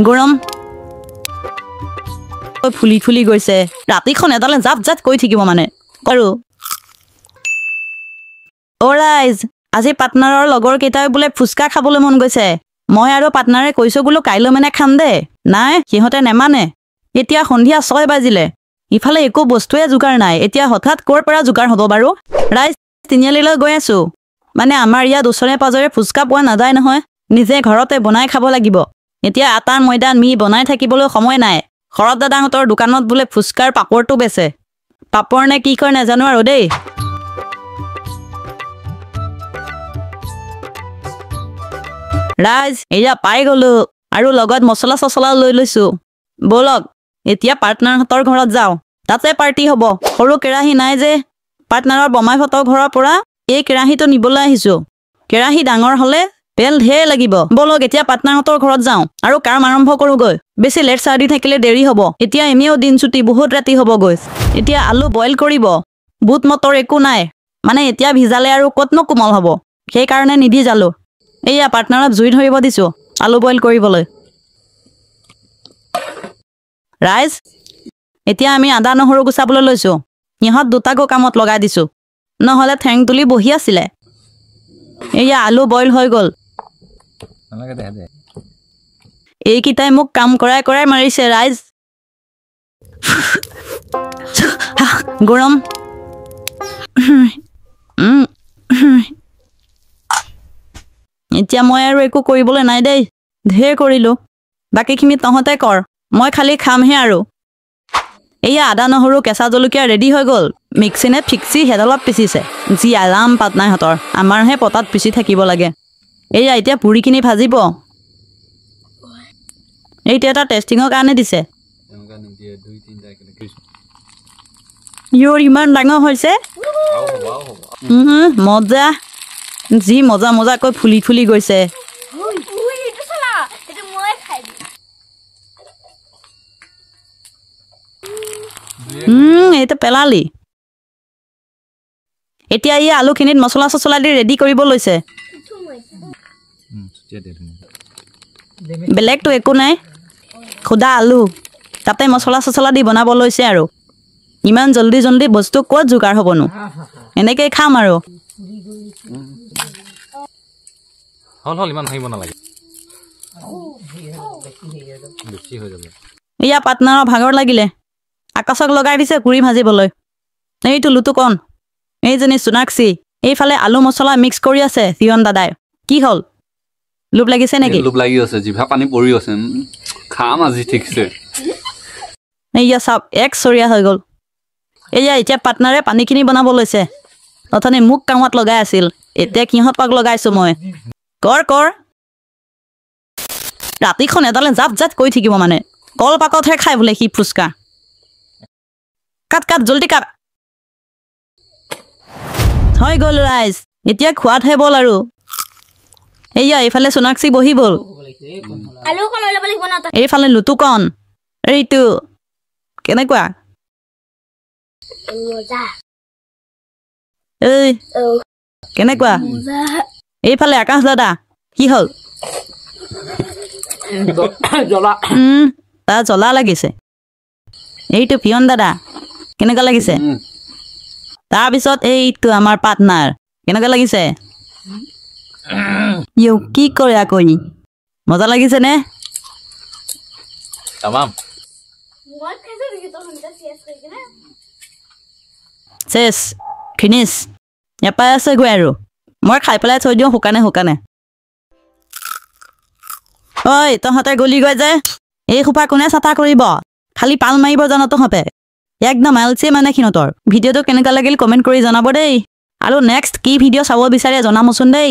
গৰম ফুলি ফুলি গৈছে ৰাতিখন এডালে জাপ জাপ কৈ থাকিব মানে কৰো অ ৰাইজ আজি পাৰ্টনাৰৰ লগৰ কেইটাই বোলে ফুচকা খাবলৈ মন গৈছে মই আৰু পাৰ্টনাৰে কৈছো বোলো কাইলৈ মানে খাম দে নাই সিহঁতে নেমানে এতিয়া সন্ধিয়া 6 বাজিলে ইফালে একো বস্তুৱে যোগাৰ নাই এতিয়া হঠাৎ ক'ৰ পৰা যোগাৰ হ'ব বাৰু ৰাইজ তিনিআলিলৈ গৈ আছো মানে আমাৰ ইয়াত ওচৰে পাজৰে ফুচকা পোৱা নাযায় নহয় নিজে ঘৰতে বনাই খাব লাগিব এতিয়া আটাৰ ময়দা মি বনাই থাকিবলৈ সময় নাই শৰৎ দাদাহঁতৰ দোকানত বোলে ফুচকাৰ পাপৰটো বেচে পাপৰ নে কি কয় নাজানো আৰু দেই ৰাইজ এয়া পাই গলো আৰু লগত মছলা চছলা লৈ লৈছো বলক এতিয়া পাৰ্টনাৰহঁতৰ ঘৰত যাওঁ তাতে পাৰ্টি হ'ব সৰু কেৰাহী নাই যে পাৰ্টনাৰৰ বমাইহঁতৰ ঘৰৰ পৰা এই কেৰাহীটো নিবলৈ আহিছো কেৰাহী ডাঙৰ হ'লে তেল ঢেৰ লাগিব বলক এতিয়া পাৰ্টনাৰহঁতৰ ঘৰত যাওঁ আৰু কাম আৰম্ভ কৰোগৈ বেছি লেট চাৰ্দি থাকিলে দেৰি হ'ব এতিয়া এনেও দিন ছুটি বহুত ৰাতি হ'বগৈ এতিয়া আলু বইল কৰিব বুট মটৰ একো নাই মানে এতিয়া ভিজালে আৰু ক'তনো কোমল হ'ব সেইকাৰণে নিভিজালো এয়া পাৰ্টনাৰক জুই ধৰিব দিছো আলু বইল কৰিবলৈ ৰাইজ এতিয়া আমি আদা নহৰু গুচাবলৈ লৈছো ইহঁত দুটাকো কামত লগাই দিছো নহ'লে ঠেং তুলি বহি আছিলে এয়া আলু বইল হৈ গ'ল এইকেইটাই মোক কাম কৰাই কৰাই মাৰিছে ৰাইজ গৰম এতিয়া মই আৰু একো কৰিবলৈ নাই দেই ঢেৰ কৰিলো বাকীখিনি তহঁতে কৰ মই খালি খামহে আৰু এয়া আদা নহৰু কেঁচা জলকীয়া ৰেডি হৈ গ'ল মিক্সিনে ফিক্সি হেডালত পিচিছে যি আৰাম পাটনাইহঁতৰ আমাৰহে পতাত পিচি থাকিব লাগে এয়া এতিয়া পুৰিখিনি ভাজিব এইটো এটা টেষ্টিঙৰ কাৰণে দিছে ইমান ডাঙৰ হৈছে মজা যি মজা মজাকৈ ফুলি ফুলি গৈছে এইটো পেলালি এতিয়া এই আলুখিনিত মছলা চছলা দি ৰেডি কৰিব লৈছে বেলেগটো একো নাই খুদা আলু তাতে মছলা চছলা দি বনাব লৈছে আৰু ইমান জল্দি জল্দি বস্তু ক'ত যোগাৰ হ'বনো এনেকৈ খাম আৰু এয়া পাৰ্টনাৰৰ ভাগৰ লাগিলে আকাশক লগাই দিছে কুৰি ভাজিবলৈ এইটো লুটু কণ এইজনী সোণাক্ষী এইফালে আলু মছলা মিক্স কৰি আছে চিয়ন দাদাই কি হ'ল লোভ লাগিছে নেকি লোভ লাগি আছে জিভা পানী পৰি আছে খাম আজি ঠিকছে এইয়া চাপ এক চৰিয়া হৈ গ'ল এয়া এতিয়া পাৰ্টনাৰে পানীখিনি বনাব লৈছে অথনি মোক কামত লগাই আছিল এতিয়া কিহঁতক লগাইছো মই কৰ কৰ ৰাতিখন এডালে জাপ জাপ কৈ থাকিব মানে কল পাকতহে খাই বোলে সি ফুচকা কাট কাট জল্দি কাট হৈ গ'ল ৰাইজ এতিয়া খোৱাতহে বল আৰু এয়া এইফালে সোণাক্ষী বহি বল এইফালে লুটুকণ এইটো কেনেকুৱা এই কেনেকুৱা এইফালে আকাশ দাদা কি হ'ল তাৰ জ্বলা লাগিছে এইটো পিয়ন দাদা কেনেকুৱা লাগিছে তাৰপিছত এইটো আমাৰ পাৰ্টনাৰ কেনেকুৱা লাগিছে কি কৰে আকৌ মজা লাগিছে নে চেছ ফিনিছ এপাই আছে গৈ আৰু মই খাই পেলাই থৈ দিওঁ শুকানে শুকানে ঐ তহঁতে গলি গৈ যে এই সোপা কোনে চাফা কৰিব খালি পাল মাৰিব জানো তহঁতে একদম আলচি মানে সিহঁতৰ ভিডিঅ'টো কেনেকুৱা লাগিল কমেণ্ট কৰি জনাব দেই আৰু নেক্সট কি ভিডিঅ' চাব বিচাৰে জনাবচোন দেই